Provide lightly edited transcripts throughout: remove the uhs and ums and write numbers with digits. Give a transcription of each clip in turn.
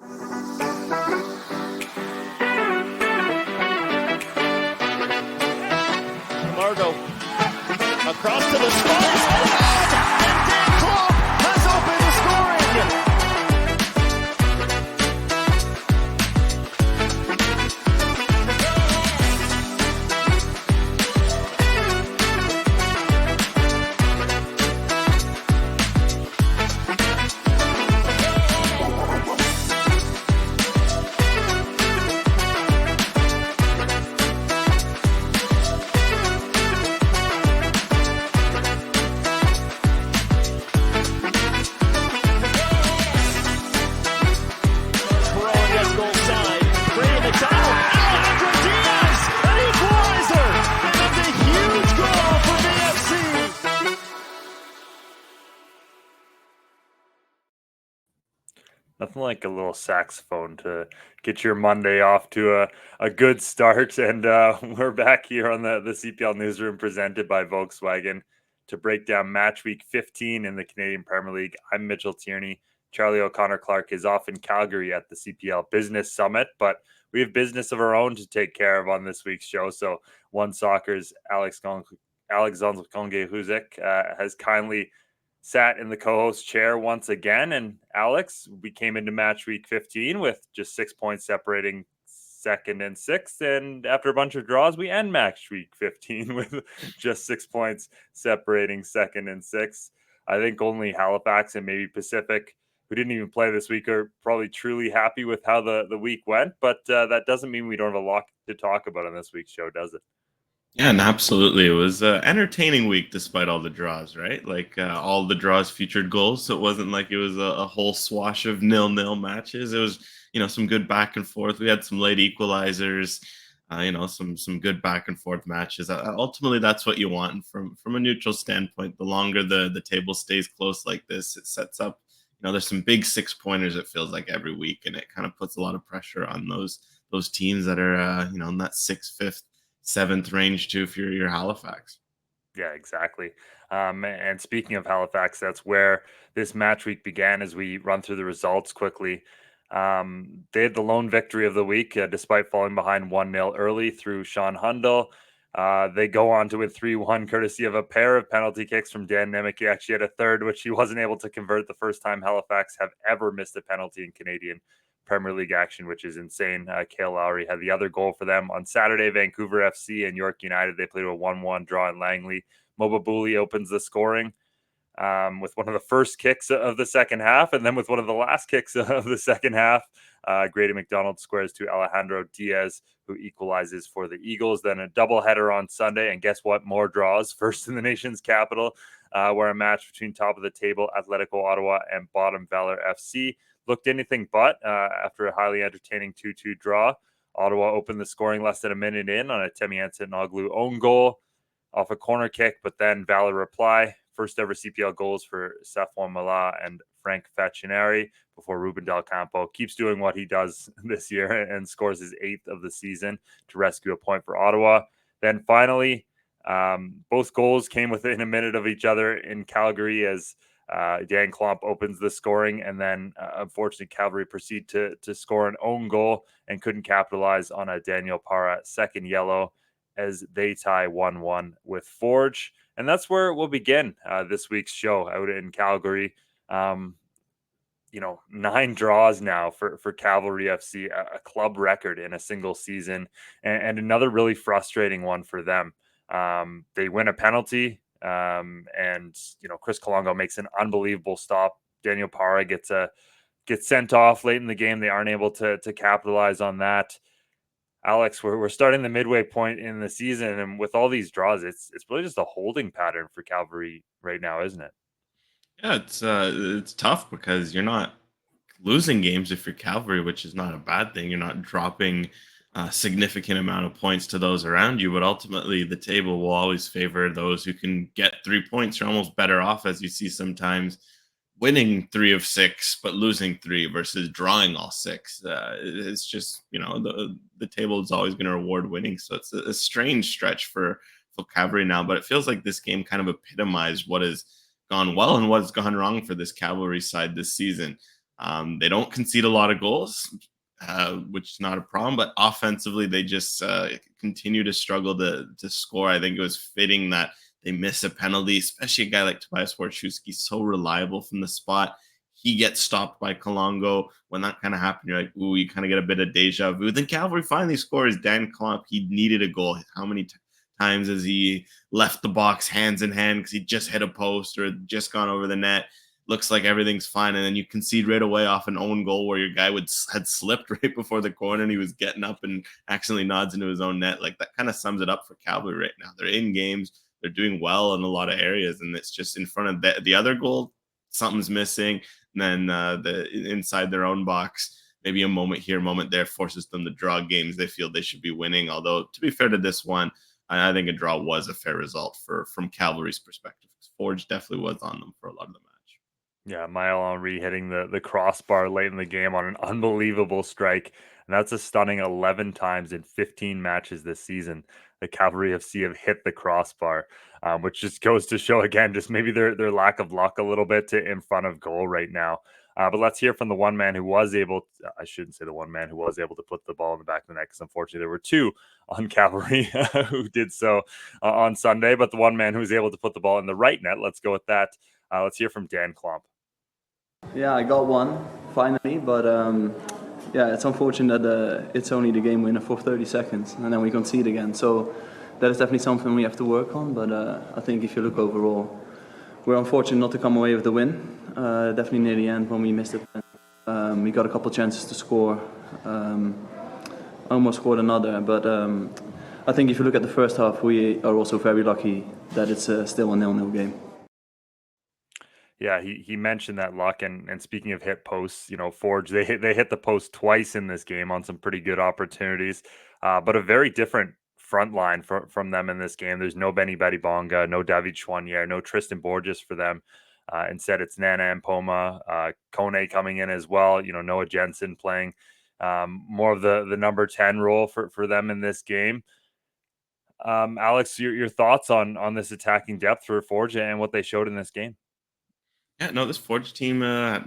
Margo across to the spot, and Dan Klopp has opened the scoring. Nothing like a little saxophone to get your Monday off to a good start. And we're back here on the CPL Newsroom presented by Volkswagen to break down match week 15 in the Canadian Premier League. I'm Mitchell Tierney. Charlie O'Connor-Clark is off in Calgary at the CPL Business Summit, but we have business of our own to take care of on this week's show. So OneSoccer's Alexandre Gangué-Ruzic has kindly sat in the co-host chair once again. And Alex, we came into match week 15 with just 6 points separating second and sixth. And after a bunch of draws, we end match week 15 with just 6 points separating second and sixth. I think only Halifax and maybe Pacific, who didn't even play this week, are probably truly happy with how the week went. But that doesn't mean we don't have a lot to talk about on this week's show, does it? Yeah, and absolutely. It was an entertaining week despite all the draws, right? Like all the draws featured goals. So it wasn't like it was a whole swash of 0-0 matches. It was, some good back and forth. We had some late equalizers, some good back and forth matches. Ultimately, that's what you want from a neutral standpoint. The longer the table stays close like this, it sets up, there's some big 6-pointers, it feels like, every week. And it kind of puts a lot of pressure on those teams that are, in that 6th, 5th, 7th range too if you're Halifax. Yeah, exactly. And speaking of Halifax, that's where this match week began as we run through the results quickly. They had the lone victory of the week despite falling behind 1-0 early through Sean Hundle. They go on to win 3-1 courtesy of a pair of penalty kicks from Dan Nemec. He actually had a third, which he wasn't able to convert, the first time Halifax have ever missed a penalty in Canadian Premier League action, which is insane. Cale Lowry had the other goal for them. On Saturday, Vancouver FC and York United, they played a 1-1 draw in Langley. Moba Booley opens the scoring with one of the first kicks of the second half, and then with one of the last kicks of the second half, Grady McDonald squares to Alejandro Diaz, who equalizes for the Eagles. Then a doubleheader on Sunday, and guess what? More draws. First in the nation's capital, where a match between top of the table Atletico Ottawa and bottom Valor FC looked anything but after a highly entertaining 2-2 draw. Ottawa opened the scoring less than a minute in on a Temiansa Noglu own goal off a corner kick, but then Valor reply. First ever CPL goals for Safwan Mala and Frank Faccinari before Ruben Del Campo keeps doing what he does this year and scores his 8th of the season to rescue a point for Ottawa. Then finally, both goals came within a minute of each other in Calgary as Dan Klomp opens the scoring, and then unfortunately Calgary proceed to score an own goal and couldn't capitalize on a Daniel Para second yellow as they tie 1-1 with Forge. And that's where we'll begin this week's show out in Calgary. 9 draws now for Cavalry FC, a club record in a single season, and another really frustrating one for them. They win a penalty, and Chris Colongo makes an unbelievable stop. Daniel Para gets sent off late in the game. They aren't able to capitalize on that. Alex, we're starting the midway point in the season, and with all these draws, it's really just a holding pattern for Cavalry right now, isn't it? Yeah, it's tough because you're not losing games if you're Cavalry, which is not a bad thing. You're not dropping a significant amount of points to those around you, but ultimately the table will always favor those who can get 3 points. You're almost better off, as you see sometimes, winning 3 of 6 but losing 3 versus drawing all 6. It's just the table is always going to reward winning, so it's a strange stretch for Cavalry now. But it feels like this game kind of epitomized what has gone well and what has gone wrong for this Cavalry side this season. They don't concede a lot of goals, which is not a problem, but offensively, they just continue to struggle to score. I think it was fitting that they miss a penalty, especially a guy like Tobias Borchowski, so reliable from the spot. He gets stopped by Kalongo. When that kind of happened, you're like, ooh, you kind of get a bit of deja vu. Then Cavalry finally scores. Dan Klomp, he needed a goal. How many times has he left the box hands in hand because he just hit a post or just gone over the net? Looks like everything's fine, and then you concede right away off an own goal where your guy had slipped right before the corner and he was getting up and accidentally nods into his own net. Like, that kind of sums it up for Cavalry right now. They're in games, they're doing well in a lot of areas, and it's just in front of the other goal, something's missing. And then the inside their own box, maybe a moment here, a moment there forces them to draw games they feel they should be winning. Although, to be fair to this one, I think a draw was a fair result from Cavalry's perspective. Forge definitely was on them for a lot of the match. Yeah, Mile Henry hitting the crossbar late in the game on an unbelievable strike. And that's a stunning 11 times in 15 matches this season. The Cavalry FC have hit the crossbar, which just goes to show, again, just maybe their lack of luck a little bit in front of goal right now. But let's hear from the one man who was able to, I shouldn't say the one man who was able to put the ball in the back of the net, because unfortunately there were two on Cavalry who did so on Sunday. But the one man who was able to put the ball in the right net, let's go with that. Let's hear from Dan Klomp. Yeah, I got one finally, but yeah, it's unfortunate that it's only the game winner for 30 seconds and then we concede again. So that is definitely something we have to work on. But I think if you look overall, we're unfortunate not to come away with the win. Definitely near the end when we missed it. We got a couple chances to score, almost scored another. But I think if you look at the first half, we are also very lucky that it's still a 0-0 game. Yeah, he mentioned that luck, and speaking of hit posts, Forge, they hit the post twice in this game on some pretty good opportunities, but a very different front line from them in this game. There's no Benny Badibonga, no David Chouanier, no Tristan Borges for them. Instead, it's Nana and Poma, Kone coming in as well. Noah Jensen playing more of the number 10 role for them in this game. Alex, your thoughts on this attacking depth for Forge and what they showed in this game? Yeah, no, this Forge team,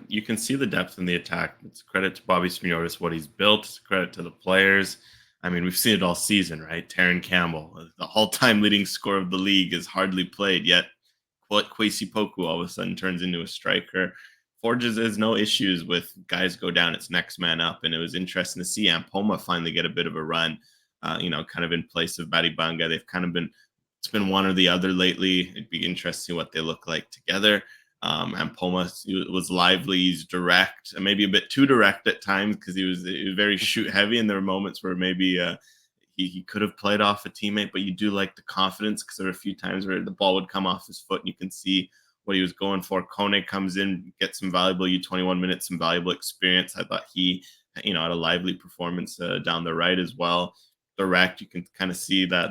you can see the depth in the attack. It's credit to Bobby Smyrniotis, what he's built. It's credit to the players. I mean, we've seen it all season, right? Taron Campbell, the all-time leading scorer of the league, is hardly played, yet Kwesi Poku all of a sudden turns into a striker. Forge has no issues with guys go down. It's next man up, and it was interesting to see Ampoma finally get a bit of a run, kind of in place of Badibanga. They've kind of it's been one or the other lately. It'd be interesting what they look like together. And Poma was lively, he's direct, maybe a bit too direct at times because he was very shoot heavy, and there were moments where maybe he could have played off a teammate, but you do like the confidence because there were a few times where the ball would come off his foot and you can see what he was going for. Kone comes in, gets some valuable U21 minutes, some valuable experience. I thought he, had a lively performance down the right as well. Direct, you can kind of see that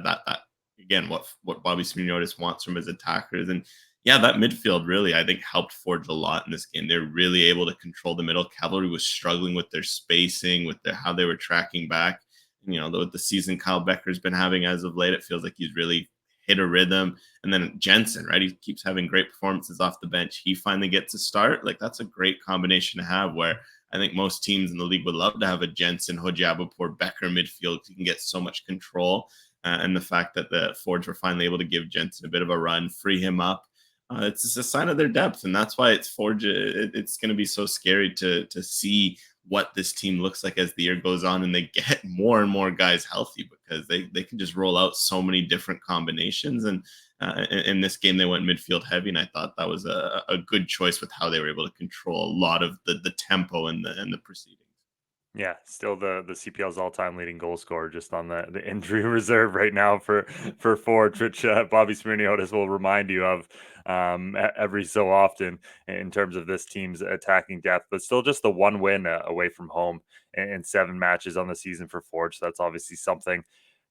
again, what Bobby Smyrniotis wants from his attackers. And yeah, that midfield really, I think, helped Forge a lot in this game. They're really able to control the middle. Cavalry was struggling with their spacing, with how they were tracking back. And, with the season Kyle Becker's been having as of late, it feels like he's really hit a rhythm. And then Jensen, right? He keeps having great performances off the bench. He finally gets a start. Like, that's a great combination to have, where I think most teams in the league would love to have a Jensen, Hojabapour, Becker midfield. You can get so much control. And the fact that the Forge were finally able to give Jensen a bit of a run, free him up. It's just a sign of their depth, and that's why it's Forge. It's going to be so scary to see what this team looks like as the year goes on, and they get more and more guys healthy, because they can just roll out so many different combinations. And in this game, they went midfield heavy, and I thought that was a good choice with how they were able to control a lot of the tempo and the proceedings. Yeah, still the CPL's all-time leading goal scorer, just on the injury reserve right now for Forge, which Bobby Smyrniotis will remind you of every so often in terms of this team's attacking depth. But still just the one win away from home in 7 matches on the season for Forge. So that's obviously something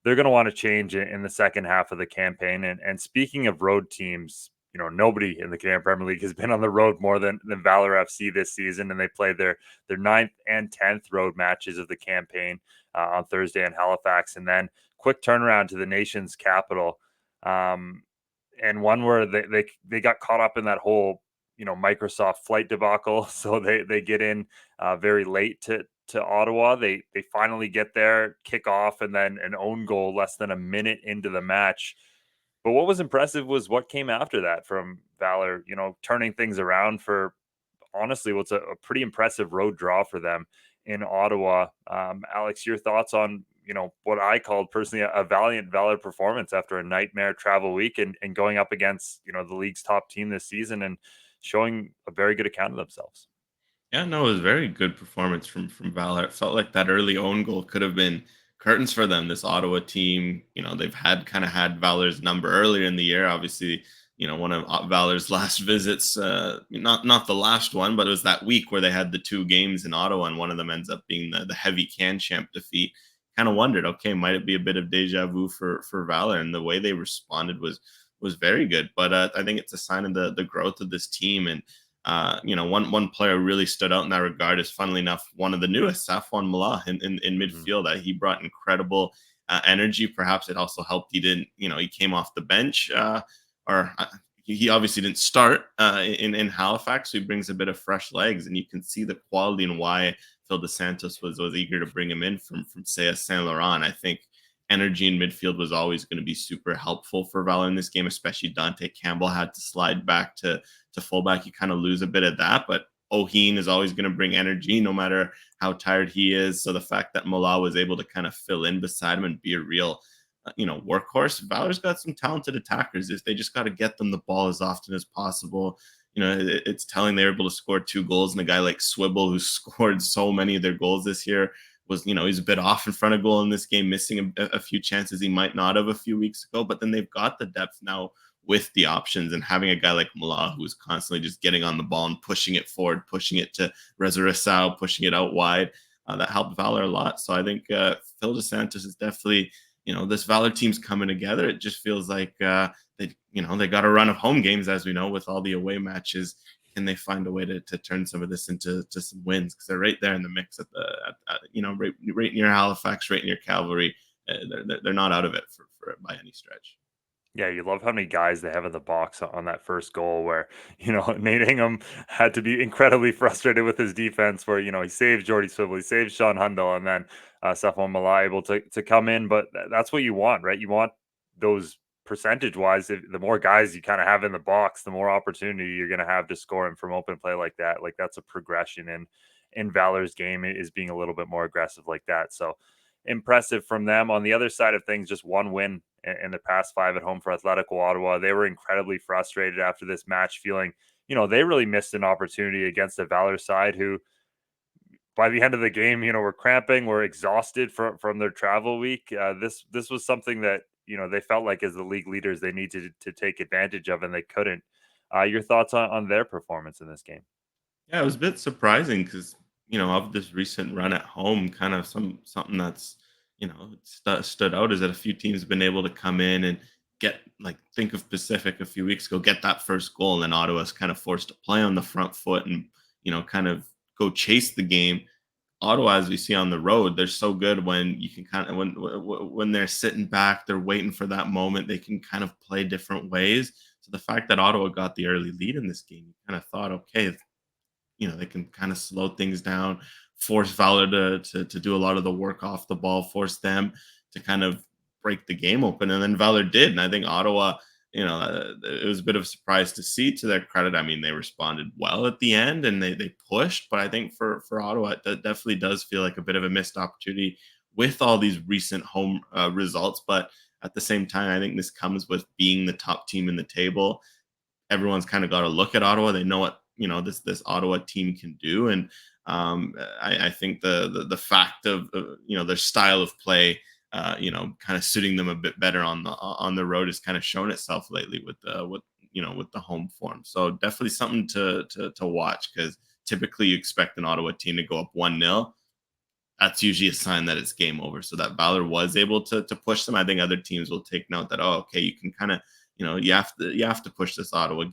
they're going to want to change in the second half of the campaign. And speaking of road teams, nobody in the Canadian Premier League has been on the road more than Valor FC this season, and they played their 9th and 10th road matches of the campaign on Thursday in Halifax, and then quick turnaround to the nation's capital, and one where they got caught up in that whole Microsoft flight debacle. So they get in very late to Ottawa. They finally get there, kick off, and then an own goal less than a minute into the match. But what was impressive was what came after that from Valor, turning things around for honestly what's a pretty impressive road draw for them in Ottawa. Alex, your thoughts on what I called personally a valiant Valor performance after a nightmare travel week and going up against the league's top team this season and showing a very good account of themselves. Yeah, no, it was a very good performance from Valor. It felt like that early own goal could have been curtains for them. This Ottawa team, they've had Valor's number earlier in the year. Obviously, one of Valor's last visits, not the last one, but it was that week where they had the two games in Ottawa, and one of them ends up being the heavy can champ defeat. Kind of wondered, okay, might it be a bit of deja vu for Valor? And the way they responded was very good. But I think it's a sign of the growth of this team. And one player really stood out in that regard is, funnily enough, one of the newest, Safwan Malah in midfield. He brought incredible energy. Perhaps it also helped he came off the bench, he obviously didn't start in Halifax, so he brings a bit of fresh legs, and you can see the quality and why Phil DeSantis was eager to bring him in from say Saint Laurent. I think energy in midfield was always going to be super helpful for Valor in this game, especially Dante Campbell had to slide back to fullback. You kind of lose a bit of that, but O'Heen is always going to bring energy no matter how tired he is. So the fact that Malah was able to kind of fill in beside him and be a real workhorse. Valor's got some talented attackers. If they just got to get them the ball as often as possible. It's telling they were able to score 2 goals, and a guy like Swibble, who scored so many of their goals this year, was he's a bit off in front of goal in this game, missing a few chances he might not have a few weeks ago. But then they've got the depth now with the options, and having a guy like Malah who's constantly just getting on the ball and pushing it forward, pushing it to Resurrecao, pushing it out wide, that helped Valor a lot. So I think Phil DeSantis is definitely, this Valor team's coming together. It just feels like they got a run of home games, as we know, with all the away matches. Can they find a way to turn some of this into some wins? Because they're right there in the mix right near Halifax, right near Calgary. They're not out of it for by any stretch. Yeah, you love how many guys they have in the box on that first goal where, Nate Ingham had to be incredibly frustrated with his defense where, he saved Jordy Swivel, he saved Sean Hundle, and then Safwan Malah able to come in. But that's what you want, right? You want those percentage-wise, the more guys you kind of have in the box, the more opportunity you're going to have to score him from open play like that. Like that's a progression in Valor's game is being a little bit more aggressive like that. So impressive from them. On the other side of things, just one win in the past 5 at home for Atletico Ottawa. They were incredibly frustrated after this match, feeling, they really missed an opportunity against a Valor side who, by the end of the game, were cramping, were exhausted from their travel week. This was something that, they felt like as the league leaders, they needed to take advantage of, and they couldn't. Your thoughts on their performance in this game? Yeah, it was a bit surprising because, of this recent run at home, kind of something that's, stood out is that a few teams have been able to come in and think of Pacific a few weeks ago, get that first goal, and then Ottawa's kind of forced to play on the front foot and, kind of go chase the game. Ottawa, as we see on the road, they're so good when you can kind of when they're sitting back, they're waiting for that moment. They can kind of play different ways. So the fact that Ottawa got the early lead in this game, you kind of thought, okay, they can kind of slow things down, force Valor to do a lot of the work off the ball, force them to kind of break the game open. And then Valor did. And I think Ottawa, it was a bit of a surprise to see, to their credit. I mean, they responded well at the end and they pushed. But I think for Ottawa, that definitely does feel like a bit of a missed opportunity with all these recent home results. But at the same time, I think this comes with being the top team in the table. Everyone's kind of got to look at Ottawa. They know what this Ottawa team can do, and I think the fact of their style of play, kind of suiting them a bit better on the road has kind of shown itself lately with the home form. So definitely something to watch, because typically you expect an Ottawa team to go up 1-0. That's usually a sign that it's game over. So that Valor was able to push them. I think other teams will take note that, okay, you can kind of, you have to push this Ottawa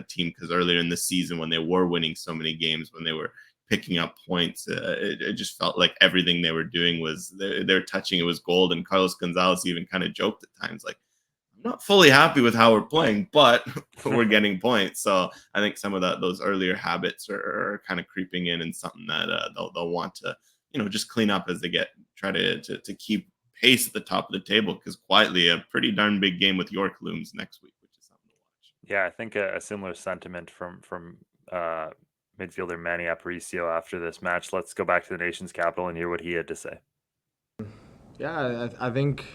team, because earlier in the season when they were winning so many games, when they were picking up points, it just felt like everything they were doing was they're touching, it was gold. And Carlos Gonzalez even kind of joked at times like, not fully happy with how we're playing, but we're getting points. So I think some of those earlier habits are kind of creeping in, and something that they'll want to just clean up as they try to keep pace at the top of the table, because quietly a pretty darn big game with York looms next week, which is something to watch. Yeah, I think a similar sentiment from uh, midfielder Manny Aparicio after this match. Let's go back to the nation's capital and hear what he had to say. Yeah, I think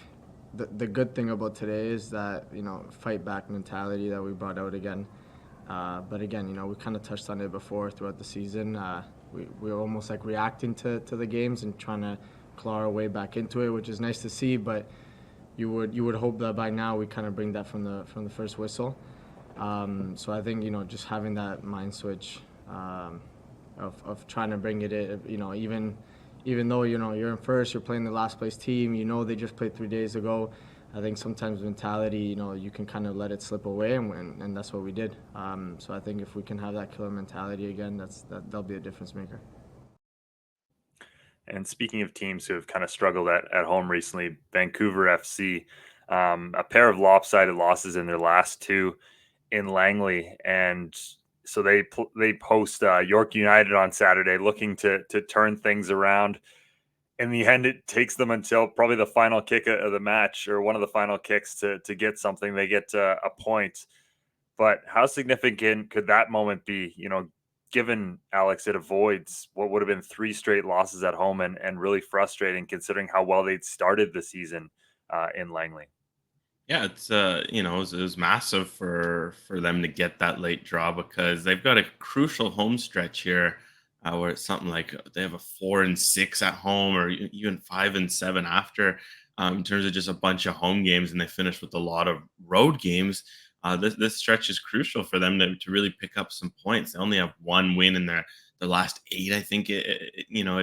the good thing about today is that, fight back mentality that we brought out again. But again, we kind of touched on it before throughout the season. We're almost like reacting to the games and trying to claw our way back into it, which is nice to see. But you would hope that by now we kind of bring that from the first whistle. So I think just having that mind switch of trying to bring it in, even though you're in first, you're playing the last place team. They just played 3 days ago. I think sometimes mentality, you can kind of let it slip away, and that's what we did. So I think if we can have that killer mentality again, that'll be a difference maker. And speaking of teams who have kind of struggled at home recently, Vancouver FC, a pair of lopsided losses in their last two in Langley, and so they host York United on Saturday, looking to turn things around. In the end, it takes them until probably the final kick of the match, or one of the final kicks, to get something. They get a point. But how significant could that moment be? Given, Alex, it avoids what would have been 3 straight losses at home, and really frustrating considering how well they'd started the season in Langley. Yeah, it's it was massive for them to get that late draw, because they've got a crucial home stretch here, where it's something like they have a 4-6 at home, or even 5-7 after, in terms of just a bunch of home games, and they finish with a lot of road games. This stretch is crucial for them to really pick up some points. They only have 1 win in their last 8, I think it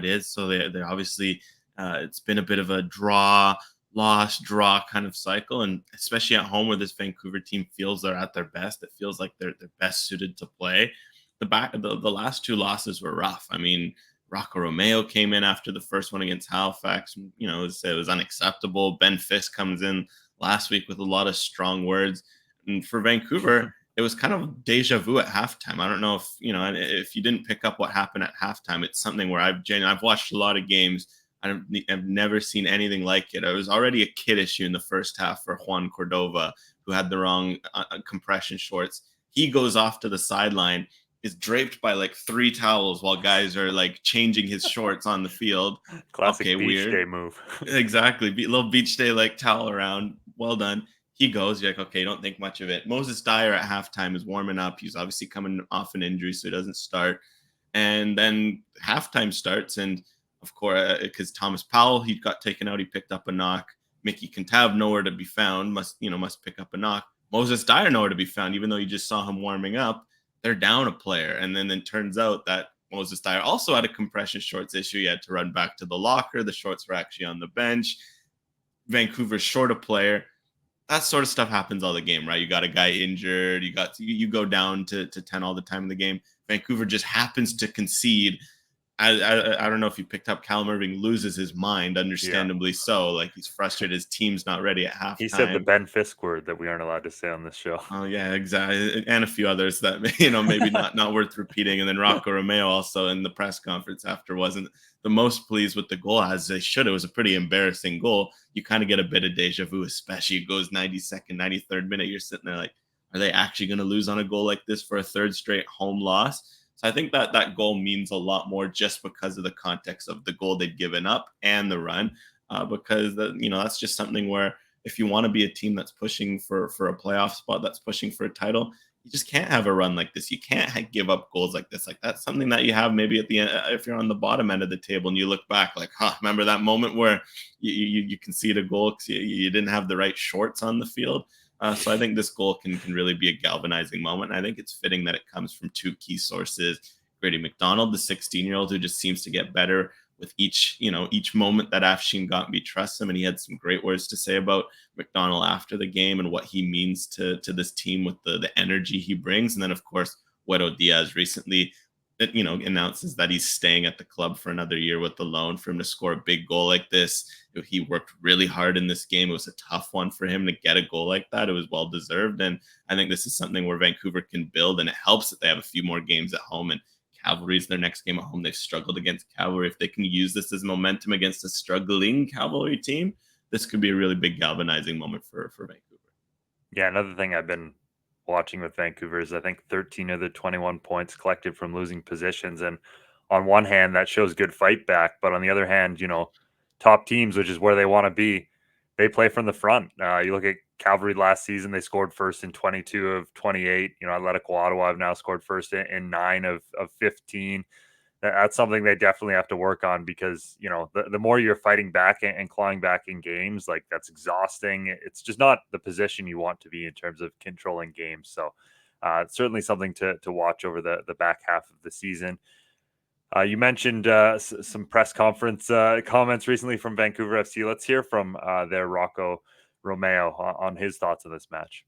is. So they obviously, it's been a bit of a draw kind of cycle, and especially at home where this Vancouver team feels they're at their best. It feels like they're best suited to play. The last 2 losses were rough. I mean, Rocco Romeo came in after the first one against Halifax. It was unacceptable. Ben Fisk comes in last week with a lot of strong words. And for Vancouver, it was kind of deja vu at halftime. I don't know if you didn't pick up what happened at halftime. It's something where I've watched a lot of games. I've never seen anything like it. It was already a kid issue in the first half for Juan Cordova, who had the wrong compression shorts. He goes off to the sideline, is draped by like 3 towels while guys are like changing his shorts on the field. Classic beach weird. day move. Exactly. Little beach day like towel around. Well done. He goes, you're like, okay, don't think much of it. Moses Dyer at halftime is warming up. He's obviously coming off an injury, so he doesn't start. And then halftime starts, and of course, because Thomas Powell, he got taken out, he picked up a knock. Mickey Kintav, nowhere to be found, must pick up a knock. Moses Dyer, nowhere to be found, even though you just saw him warming up. They're down a player. And then it turns out that Moses Dyer also had a compression shorts issue. He had to run back to the locker. The shorts were actually on the bench. Vancouver's short a player. That sort of stuff happens all the game, right? You got a guy injured. You go down to 10 all the time in the game. Vancouver just happens to concede. I don't know if you picked up, Callum Irving loses his mind, understandably so. Like, he's frustrated. His team's not ready at halftime. He said the Ben Fisk word that we aren't allowed to say on this show. Oh yeah, exactly, and a few others that maybe not worth repeating. And then Rocco Romeo also in the press conference after wasn't the most pleased with the goal, as they should. It was a pretty embarrassing goal. You kind of get a bit of deja vu, especially it goes 92nd, 93rd minute. You're sitting there like, are they actually going to lose on a goal like this for a 3rd straight home loss? So I think that goal means a lot more just because of the context of the goal they'd given up and the run, because that's just something where if you want to be a team that's pushing for a playoff spot, that's pushing for a title, you just can't have a run like this. You can't give up goals like this. Like, that's something that you have maybe at the end, if you're on the bottom end of the table and you look back like, remember that moment where you concede a goal because you didn't have the right shorts on the field. So I think this goal can really be a galvanizing moment. And I think it's fitting that it comes from 2 key sources. Grady McDonald, the 16-year-old who just seems to get better with each moment that Afshin Gantby trusts him. And he had some great words to say about McDonald after the game and what he means to this team with the energy he brings. And then, of course, Guero Diaz recently announces that he's staying at the club for another year with the loan. For him to score a big goal like this, he worked really hard in this game. It was a tough one for him to get a goal like that. It was well deserved, and I think this is something where Vancouver can build, and it helps that they have a few more games at home. And Cavalry's their next game at home. They've struggled against Cavalry. If they can use this as momentum against a struggling Cavalry team, this could be a really big galvanizing moment for Vancouver. Yeah, another thing I've been watching with Vancouver is I think 13 of the 21 points collected from losing positions. And on one hand, that shows good fight back. But on the other hand, top teams, which is where they want to be, they play from the front. You look at Cavalry last season, they scored first in 22 of 28. Atletico Ottawa have now scored first in 9 of 15. That's something they definitely have to work on because, the more you're fighting back and clawing back in games, like that's exhausting. It's just not the position you want to be in terms of controlling games. So certainly something to watch over the back half of the season. You mentioned some press conference comments recently from Vancouver FC. Let's hear from their Rocco Romeo on his thoughts on this match.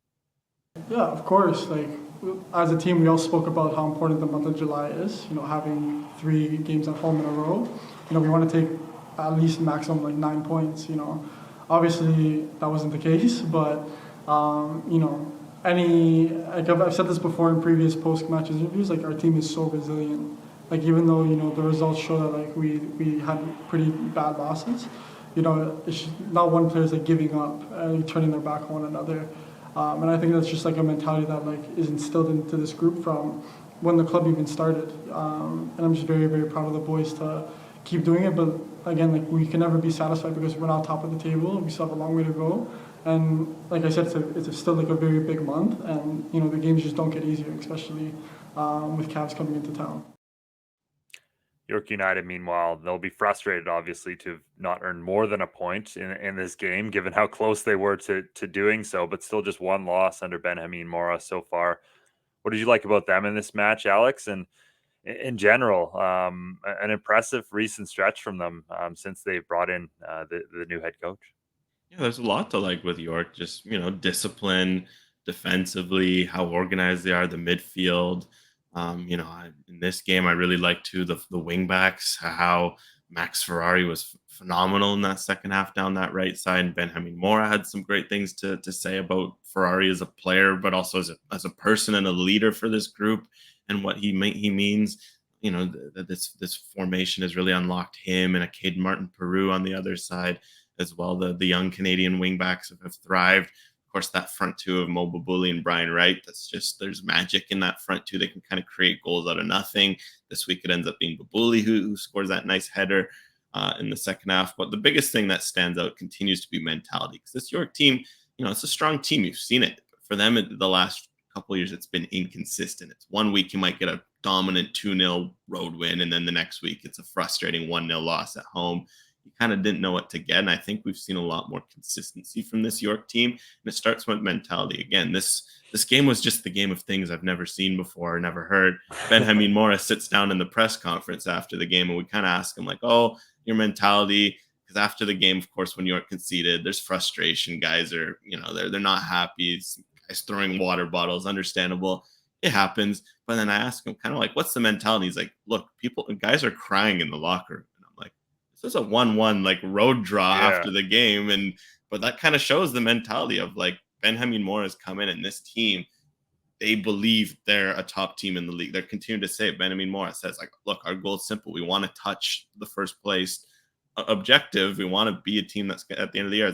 Yeah, of course. Like, as a team, we all spoke about how important the month of July is. Having 3 games at home in a row. We want to take at least maximum 9 points. Obviously that wasn't the case, but I've said this before in previous post-match interviews. Like, our team is so resilient. Like, even though the results show that we had pretty bad losses, it's not one player's giving up and turning their back on one another. And I think that's just a mentality that is instilled into this group from when the club even started. And I'm just very, very proud of the boys to keep doing it. But again, we can never be satisfied because we're not top of the table. We still have a long way to go. And like I said, it's still a very big month. And the games just don't get easier, especially with Cavs coming into town. York United, meanwhile, they'll be frustrated, obviously, to have not earned more than a point in this game, given how close they were to doing so, but still just one loss under Benjamin Mora so far. What did you like about them in this match, Alex? And in general, an impressive recent stretch from them since they brought in the new head coach. Yeah, there's a lot to like with York. Just, discipline defensively, how organized they are, the midfield. In this game, I really liked too the wing backs, how Max Ferrari was phenomenal in that second half down that right side. And Benjamin Mora had some great things to say about Ferrari as a player, but also as a person and a leader for this group and what he means. That this formation has really unlocked him and a Caden Martin Peru on the other side as well. The young Canadian wing backs have thrived. Of course, that front two of Mo Babuli and Brian Wright, there's magic in that front two. They can kind of create goals out of nothing. This week it ends up being Babuli who scores that nice header in the second half. But the biggest thing that stands out continues to be mentality, because this York team, it's a strong team. You've seen it. For them, the last couple of years, it's been inconsistent. It's one week you might get a dominant 2-0 road win, and then the next week it's a frustrating 1-0 loss at home. You kind of didn't know what to get. And I think we've seen a lot more consistency from this York team. And it starts with mentality. Again, this game was just the game of things I've never seen before, never heard. Benjamin Mora sits down in the press conference after the game, and we kind of ask him, oh, your mentality. Because after the game, of course, when York conceded, there's frustration. Guys are, they're not happy. Guys throwing water bottles, understandable. It happens. But then I ask him kind of what's the mentality? He's like, look, guys are crying in the locker room. This is a 1-1 road draw after the game, but that kind of shows the mentality of Benjamin Mora has come in, and this team, they believe they're a top team in the league. They're continuing to say it. Benjamin Mora says look, our goal is simple. We want to touch the first place objective. We want to be a team that's at the end of the year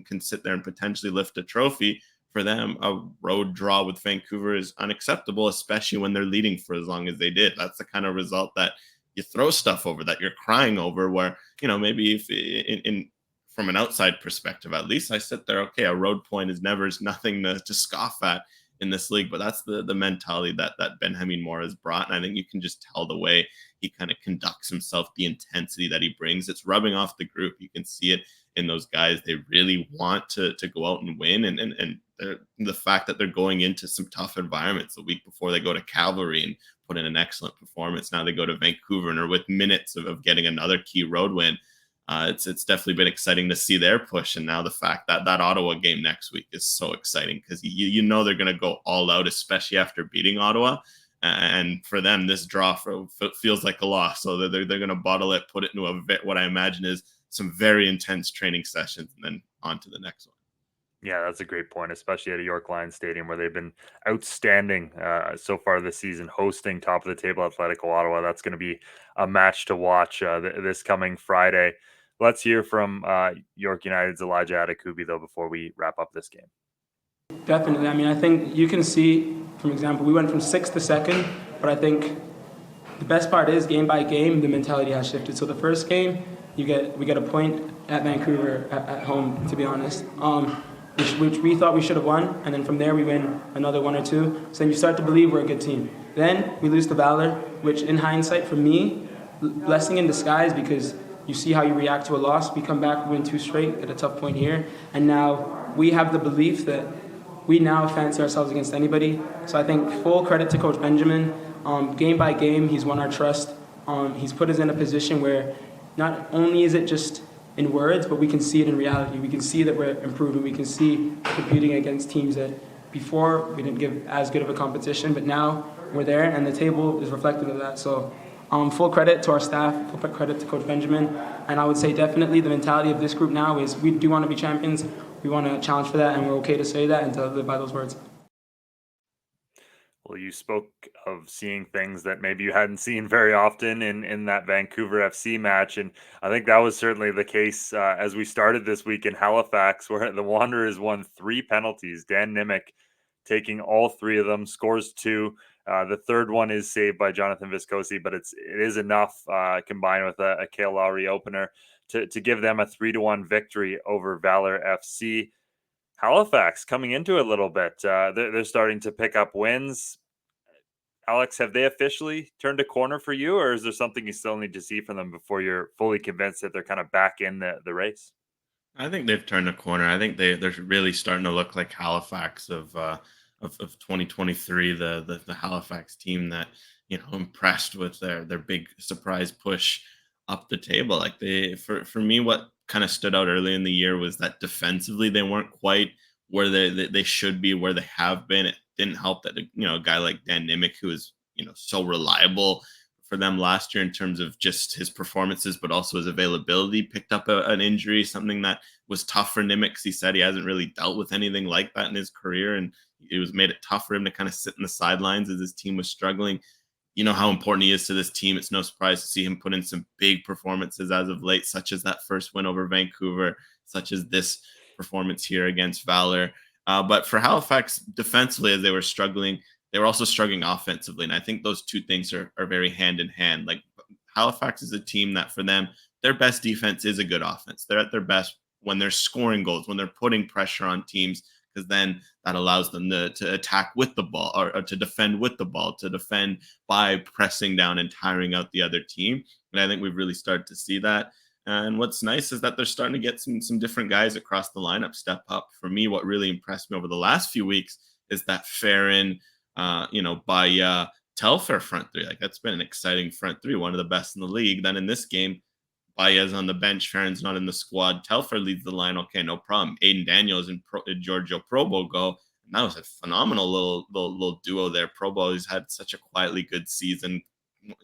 can sit there and potentially lift a trophy. For them, a road draw with Vancouver is unacceptable, especially when they're leading for as long as they did. That's the kind of result that you throw stuff over, that you're crying over, where, maybe if in from an outside perspective, at least I sit there, okay, a road point is nothing to scoff at in this league. But that's the mentality that Benjamin Mora has brought. And I think you can just tell the way he kind of conducts himself, the intensity that he brings. It's rubbing off the group. You can see it in those guys. They really want to go out and win. And the fact that they're going into some tough environments. The week before, they go to Cavalry and put in an excellent performance. Now they go to Vancouver and are with minutes of getting another key road win. It's definitely been exciting to see their push. And now the fact that Ottawa game next week is so exciting, because they're going to go all out, especially after beating Ottawa. And for them, this draw feels like a loss. So they're going to bottle it, put it into what I imagine is some very intense training sessions, and then on to the next one. Yeah, that's a great point, especially at a York Lions Stadium where they've been outstanding so far this season, hosting top of the table Atletico Ottawa. That's going to be a match to watch this coming Friday. Let's hear from York United's Elijah Adekubi, though, before we wrap up this game. Definitely. I mean, I think you can see, for example, we went from 6th to 2nd, but I think the best part is game by game, the mentality has shifted. So the first game, we get a point at Vancouver at home, to be honest. Which we thought we should have won, and then from there we win another 1 or 2. So then you start to believe we're a good team. Then we lose to Valor, which in hindsight, for me, blessing in disguise, because you see how you react to a loss. We come back, we win 2 straight, get a tough point here, and now we have the belief that we now fancy ourselves against anybody. So I think full credit to Coach Benjamin. Game by game, he's won our trust. He's put us in a position where not only is it just in words, but we can see it in reality. We can see that we're improving. We can see competing against teams that before we didn't give as good of a competition, but now we're there, and the table is reflective of that. So full credit to our staff, full credit to Coach Benjamin, and I would say definitely the mentality of this group now is we do want to be champions. We want to challenge for that, and we're okay to say that and to live by those words. Well, you spoke of seeing things that maybe you hadn't seen very often in that Vancouver FC match, and I think that was certainly the case as we started this week in Halifax, where the Wanderers won 3 penalties. Dan Nimick taking all 3 of them, scores 2. The third one is saved by Jonathan Viscosi, but it is enough combined with a Cale Lowry opener to give them a 3-1 victory over Valor FC. Halifax coming into it a little bit. They're starting to pick up wins. Alex, have they officially turned a corner for you, or is there something you still need to see from them before you're fully convinced that they're kind of back in the race? I think they've turned a corner. I think they're really starting to look like Halifax of 2023, the Halifax team that impressed with their big surprise push up the table. Like for me, what kind of stood out early in the year was that defensively they weren't quite where they should be, where they have been. It didn't help that a guy like Dan Nimick, who is so reliable for them last year in terms of just his performances, but also his availability, picked up an injury, something that was tough for Nimick. He said he hasn't really dealt with anything like that in his career, and it made it tough for him to kind of sit in the sidelines as his team was struggling. You know how important he is to this team. It's no surprise to see him put in some big performances as of late, such as that first win over Vancouver, such as this performance here against Valor. But for Halifax, defensively, as they were struggling, they were also struggling offensively. And I think those two things are very hand in hand. Like Halifax is a team that for them, their best defense is a good offense. They're at their best when they're scoring goals, when they're putting pressure on teams, because then that allows them to attack with the ball or to defend with the ball, to defend by pressing down and tiring out the other team. And I think we've really started to see that. And what's nice is that they're starting to get some different guys across the lineup step up. For me, what really impressed me over the last few weeks is that Farron, by Telfair front three. Like that's been an exciting front three, one of the best in the league. Then in this game, Baez on the bench, Farron's not in the squad. Telfair leads the line. Okay, no problem. Aiden Daniels and Giorgio Probo go. And that was a phenomenal little duo there. Probo has had such a quietly good season.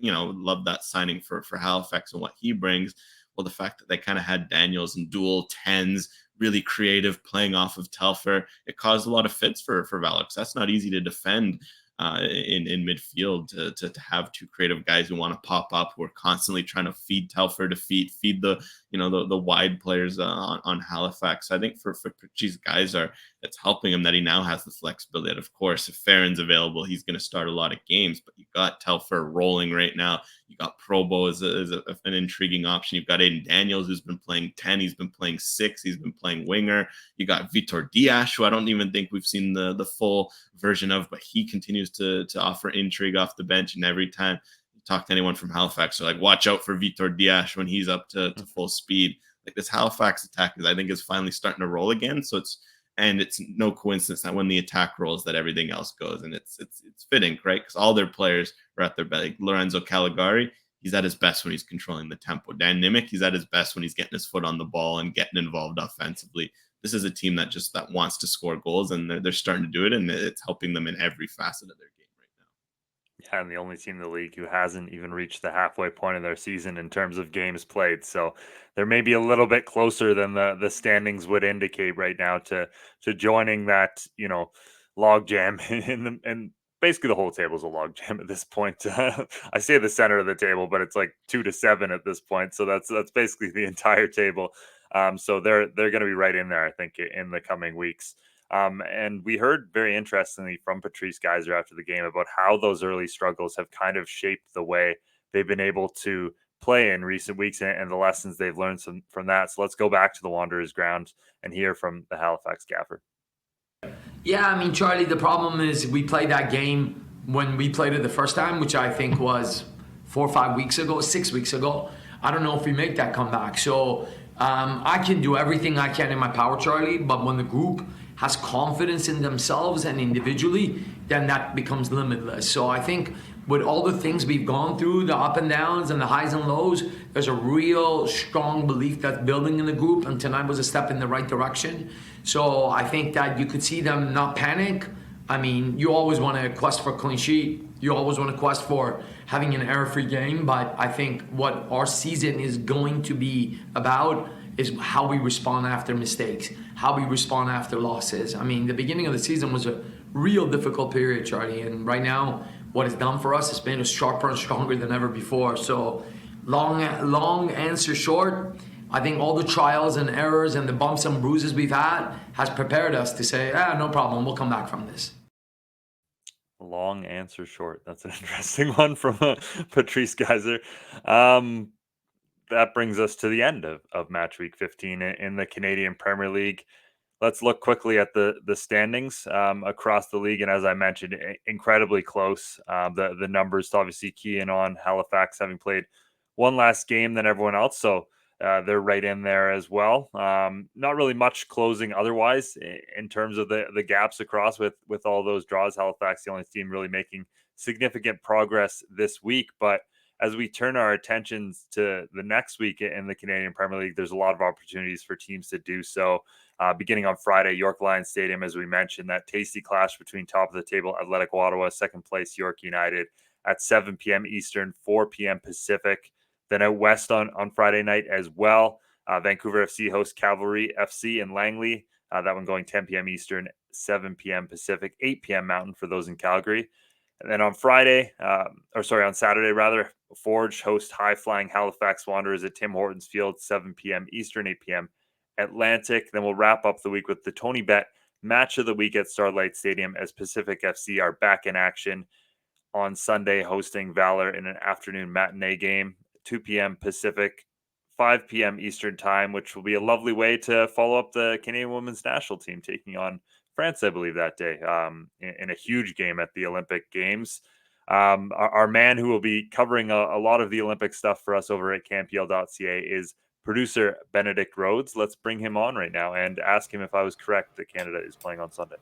Love that signing for Halifax and what he brings. Well, the fact that they kind of had Daniels and dual 10s, really creative, playing off of Telfair, it caused a lot of fits for Valor. That's not easy to defend in midfield, to have two creative guys who want to pop up, who are constantly trying to feed Telfair to feed the wide players on Halifax. I think for these guys it's helping him that he now has the flexibility. That of course, if Farron's available, he's going to start a lot of games. But you got Telfair rolling right now. You got Probo as an intriguing option. You've got Aiden Daniels, who's been playing 10. He's been playing 6. He's been playing winger. You got Vitor Dias, who I don't even think we've seen the full version of, but he continues to offer intrigue off the bench. And every time you talk to anyone from Halifax, they're like, watch out for Vitor Dias when he's up to full speed. Like this Halifax attack I think is finally starting to roll again. So it's no coincidence that when the attack rolls that everything else goes. And it's fitting, right? Because all their players are at their best. Like Lorenzo Caligari, he's at his best when he's controlling the tempo. Dan Nimick, he's at his best when he's getting his foot on the ball and getting involved offensively. This is a team that wants to score goals, and they're starting to do it, and it's helping them in every facet of their game right now. Yeah, and the only team in the league who hasn't even reached the halfway point of their season in terms of games played. So they're maybe a little bit closer than the standings would indicate right now to joining that, logjam and basically the whole table is a logjam at this point. I say the center of the table, but it's like 2 to 7 at this point. So that's basically the entire table. So they're going to be right in there, I think, in the coming weeks. And we heard very interestingly from Patrice Geyser after the game about how those early struggles have kind of shaped the way they've been able to play in recent weeks and the lessons they've learned from that. So let's go back to the Wanderers ground and hear from the Halifax gaffer. Yeah, I mean, Charlie, the problem is we played that game when we played it the first time, which I think was 4 or 5 weeks ago, 6 weeks ago. I don't know if we make that comeback. So I can do everything I can in my power, Charlie, but when the group has confidence in themselves and individually, then that becomes limitless. So I think with all the things we've gone through, the up and downs and the highs and lows, there's a real strong belief that's building in the group, and tonight was a step in the right direction. So I think that you could see them not panic. I mean, you always want to quest for a clean sheet. You always want to quest for having an error-free game, but I think what our season is going to be about is how we respond after mistakes, how we respond after losses. I mean, the beginning of the season was a real difficult period, Charlie, and right now, what it's done for us has made us sharper and stronger than ever before. So, long answer short, I think all the trials and errors and the bumps and bruises we've had has prepared us to say, no problem, we'll come back from this. Long answer short. That's an interesting one from Patrice Geyser. That brings us to the end of match week 15 in the Canadian Premier League. Let's look quickly at the standings across the league. And as I mentioned, incredibly close. The numbers obviously key in on Halifax having played one last game than everyone else. So they're right in there as well. Not really much closing otherwise in terms of the gaps across with all those draws. Halifax, the only team really making significant progress this week. But as we turn our attentions to the next week in the Canadian Premier League, there's a lot of opportunities for teams to do so. Beginning on Friday, York Lions Stadium, as we mentioned, that tasty clash between top of the table Athletic Ottawa, second place York United at 7 p.m. Eastern, 4 p.m. Pacific. Then out west on Friday night as well, Vancouver FC hosts Cavalry FC in Langley. That one going 10 p.m. Eastern, 7 p.m. Pacific, 8 p.m. Mountain for those in Calgary. And then on Saturday rather, Forge host high-flying Halifax Wanderers at Tim Hortons Field, 7 p.m. Eastern, 8 p.m. Atlantic. Then we'll wrap up the week with the Tony Bet match of the week at Starlight Stadium as Pacific FC are back in action on Sunday, hosting Valor in an afternoon matinee game, 2 p.m. Pacific, 5 p.m. Eastern time, which will be a lovely way to follow up the Canadian women's national team taking on France, I believe, that day in a huge game at the Olympic Games. Our man who will be covering a lot of the Olympic stuff for us over at CanPL.ca is producer Benedict Rhodes. Let's bring him on right now and ask him if I was correct that Canada is playing on Sunday.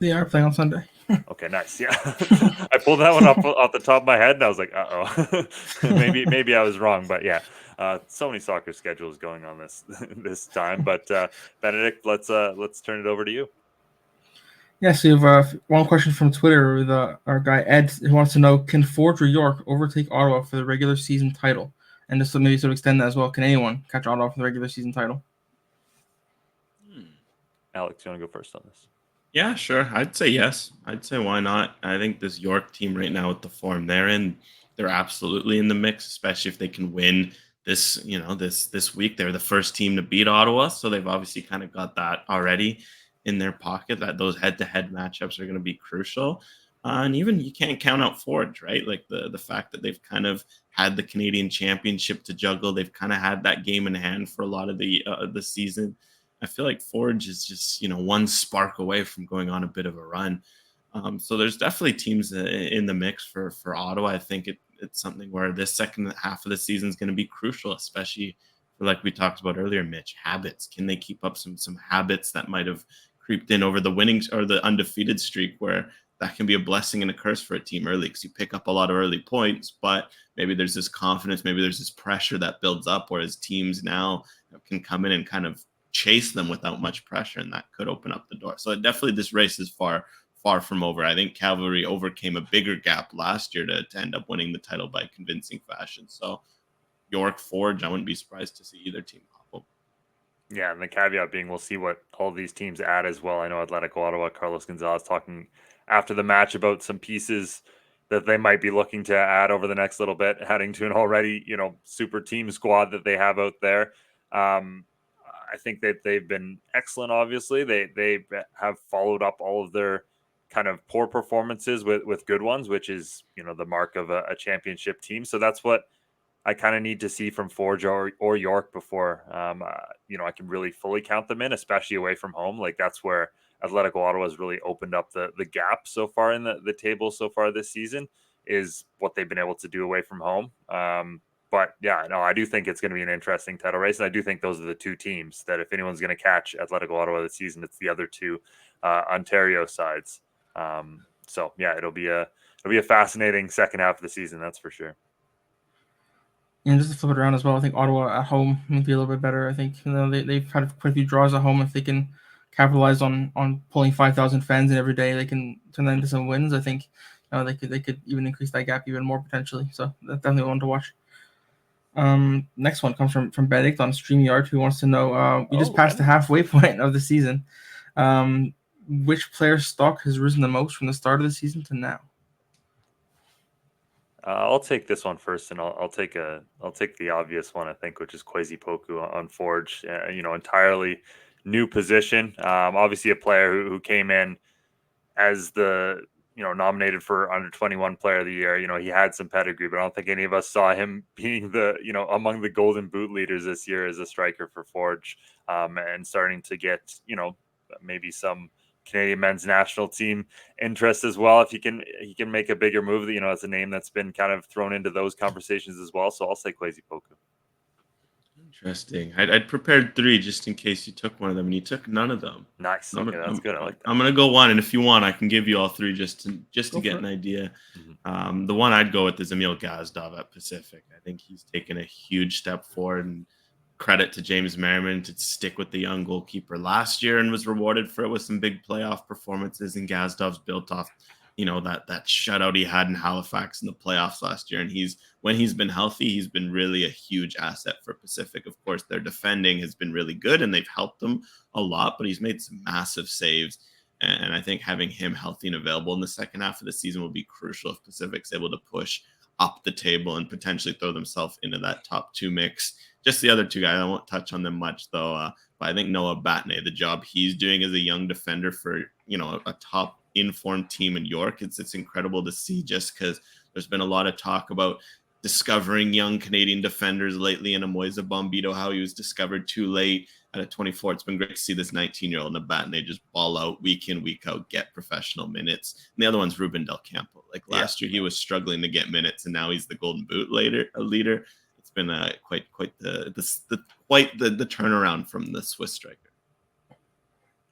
They are playing on Sunday. Okay, nice. Yeah, I pulled that one up off the top of my head, and I was like, "Uh-oh, maybe I was wrong." But yeah, so many soccer schedules going on this time. But Benedict, let's turn it over to you. Yes, we have one question from Twitter with our guy Ed, who wants to know: can Forge or York overtake Ottawa for the regular season title? And this will maybe sort of extend that as well. Can anyone catch Ottawa for the regular season title? Alex, you want to go first on this? Yeah, sure. I'd say yes. I'd say why not? I think this York team right now with the form they're in, they're absolutely in the mix, especially if they can win this week. They're the first team to beat Ottawa, so they've obviously kind of got that already in their pocket, that those head-to-head matchups are going to be crucial. And even you can't count out Forge, right? Like the fact that they've kind of had the Canadian Championship to juggle. They've kind of had that game in hand for a lot of the season. I feel like Forge is just, one spark away from going on a bit of a run. So there's definitely teams in the mix for Ottawa. I think it's something where this second half of the season is going to be crucial, especially for, like we talked about earlier, Mitch, habits. Can they keep up some habits that might have creeped in over the winnings or the undefeated streak, where that can be a blessing and a curse for a team early because you pick up a lot of early points, but maybe there's this confidence, maybe there's this pressure that builds up, whereas teams now can come in and kind of chase them without much pressure, and that could open up the door. So definitely this race is far far from over. I think Cavalry overcame a bigger gap last year to end up winning the title by convincing fashion. So York, Forge, I wouldn't be surprised to see either team hop up. Yeah, and the caveat being we'll see what all these teams add as well. I know Atletico Ottawa, Carlos Gonzalez talking after the match about some pieces that they might be looking to add over the next little bit, adding to an already, super team squad that they have out there. I think that they've been excellent. Obviously, they have followed up all of their kind of poor performances with good ones, which is the mark of a championship team. So that's what I kind of need to see from Forge or York before I can really fully count them in, especially away from home. Like that's where Atletico Ottawa has really opened up the gap so far in the table so far this season, is what they've been able to do away from home. But yeah, no, I do think it's going to be an interesting title race. And I do think those are the two teams that if anyone's going to catch Atletico Ottawa this season, it's the other two Ontario sides. So yeah, it'll be a fascinating second half of the season. That's for sure. And just to flip it around as well, I think Ottawa at home may be a little bit better. I think they've had quite a few draws at home. If they can capitalize on pulling 5,000 fans in every day, they can turn that into some wins. I think they could even increase that gap even more potentially. So that's definitely one to watch. Next one comes from Benedict on StreamYard, who wants to know, we just passed the halfway point of the season. Which player's stock has risen the most from the start of the season to now? I'll take this one first, and I'll take the obvious one, I think, which is Kwesi Poku on Forge. Entirely new position. Obviously a player who came in as the nominated for under 21 player of the year. He had some pedigree, but I don't think any of us saw him being the among the golden boot leaders this year as a striker for Forge, and starting to get maybe some Canadian men's national team interest as well. If he can make a bigger move, it's a name that's been kind of thrown into those conversations as well. So I'll say Kwesi Poku. Interesting. I'd prepared 3 just in case you took one of them, and you took none of them. Nice. Okay, that's good. I like that. I'm gonna go one, and if you want, I can give you all 3 just to get an idea. Mm-hmm. The one I'd go with is Emil Gazdov at Pacific. I think he's taken a huge step forward, and credit to James Merriman to stick with the young goalkeeper last year and was rewarded for it with some big playoff performances. And Gazdov's built off, that shutout he had in Halifax in the playoffs last year. And when he's been healthy, he's been really a huge asset for Pacific. Of course, their defending has been really good and they've helped them a lot, but he's made some massive saves. And I think having him healthy and available in the second half of the season will be crucial if Pacific's able to push up the table and potentially throw themselves into that top 2 mix. Just the other 2 guys, I won't touch on them much though. But I think Noah Batney, the job he's doing as a young defender for a top informed team in York, it's incredible to see, just because there's been a lot of talk about discovering young Canadian defenders lately, in Amoisa Bombito, how he was discovered too late at 24. It's been great to see this 19-year-old Nabatne just ball out week in, week out, get professional minutes. And the other one's Ruben Del Campo. Like last year, he was struggling to get minutes, and now he's the Golden Boot leader. It's been quite the turnaround from the Swiss striker.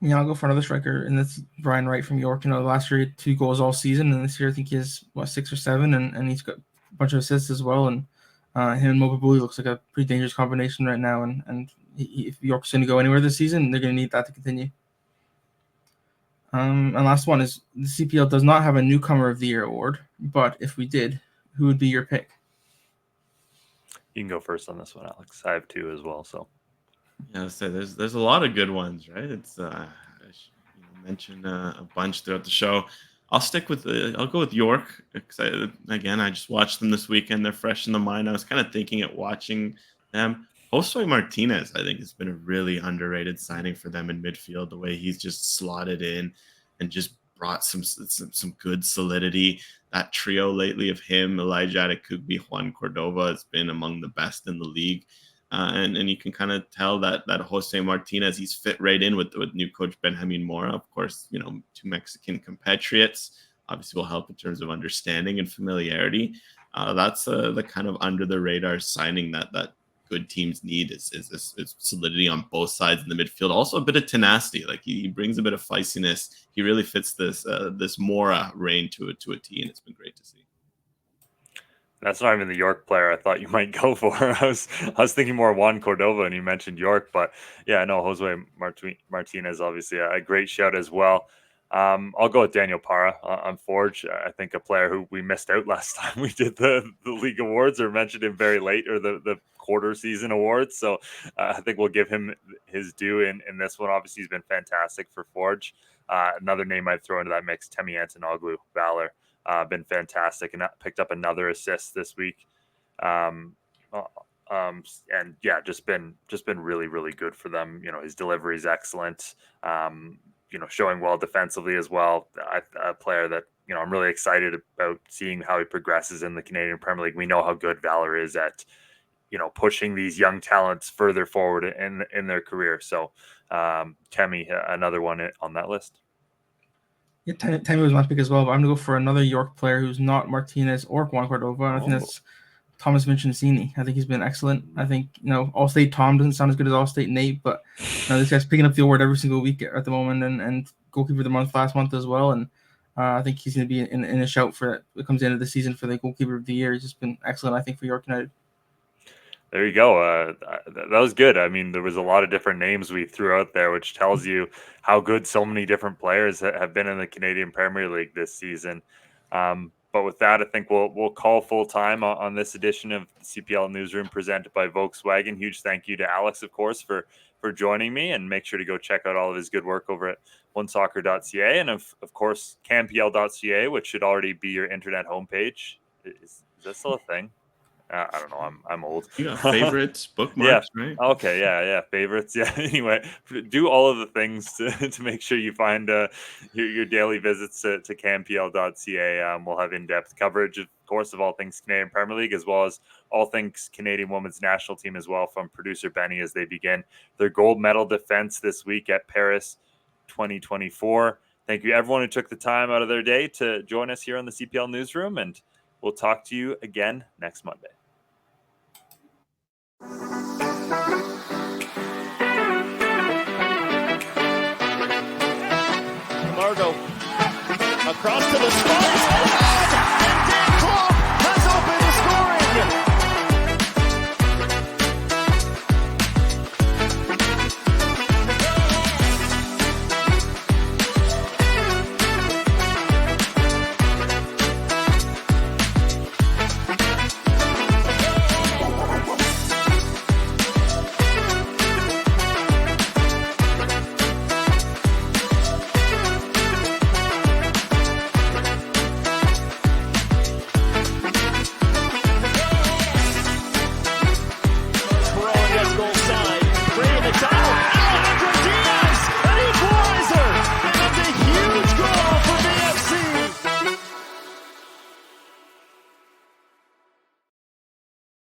Yeah, I'll go for another striker, and that's Brian Wright from York. Last year he had 2 goals all season, and this year I think he has 6 or 7, and he's got a bunch of assists as well. And him and Mobabuli looks like a pretty dangerous combination right now. And if York's going to go anywhere this season, they're going to need that to continue. And last one is the CPL does not have a Newcomer of the Year award, but if we did, who would be your pick? You can go first on this one, Alex. I have 2 as well. So yeah, so there's a lot of good ones, right? It's I mentioned a bunch throughout the show. I'll go with York because I just watched them this weekend. They're fresh in the mind. I was kind of thinking at watching them. Josue Martinez, I think, has been a really underrated signing for them in midfield. The way he's just slotted in and just brought some good solidity. That trio lately of him, Elijah Adekugbe, Juan Cordova has been among the best in the league. And you can kind of tell that Jose Martinez, he's fit right in with new coach Benjamin Mora. Of course, 2 Mexican compatriots obviously will help in terms of understanding and familiarity. That's the kind of under the radar signing that good teams need is solidity on both sides in the midfield. Also a bit of tenacity. Like he brings a bit of feistiness. He really fits this Mora reign to a T, and it's been great to see. That's not even the York player I thought you might go for. I was thinking more Juan Cordova, and you mentioned York, but yeah, no, Josue Martinez, obviously a great shout as well. I'll go with Daniel Para on Forge. I think a player who we missed out last time we did the league awards, or mentioned him very late, or the quarter season awards. So I think we'll give him his due in this one. Obviously, he's been fantastic for Forge. Another name I'd throw into that mix, Tierney and Alexandre Valor, been fantastic and picked up another assist this week. And yeah, just been really, really good for them. His delivery is excellent. Showing well defensively as well. A player that, I'm really excited about seeing how he progresses in the Canadian Premier League. We know how good Valor is at, pushing these young talents further forward in their career. So Temi, another one on that list. Yeah, Temi was my pick as well, but I'm going to go for another York player who's not Martinez or Juan Cordova, and I think that's Thomas Vincenzini. I think he's been excellent. I think, All-State Tom doesn't sound as good as All-State Nate, but this guy's picking up the award every single week at the moment, and goalkeeper of the month last month as well. And I think he's going to be in a shout for it. It comes into the season for the goalkeeper of the year. He's just been excellent, I think, for York United. There you go. That was good. I mean, there was a lot of different names we threw out there, which tells you how good so many different players have been in the Canadian Premier League this season. But with that, I think we'll call full time on this edition of the CPL Newsroom presented by Volkswagen. Huge thank you to Alex, of course, for joining me, and make sure to go check out all of his good work over at OneSoccer.ca and of course CanPL.ca, which should already be your internet homepage. Is that still a thing? I don't know. I'm old. You got favorites, bookmarks, right? Okay. Yeah. Favorites. Yeah. Anyway, do all of the things to make sure you find your daily visits to CanPL.ca. We'll have in-depth coverage, of course, of all things Canadian Premier League, as well as all things Canadian Women's National Team as well, from producer Benny as they begin their gold medal defense this week at Paris 2024. Thank you, everyone who took the time out of their day to join us here on the CPL Newsroom, and we'll talk to you again next Monday.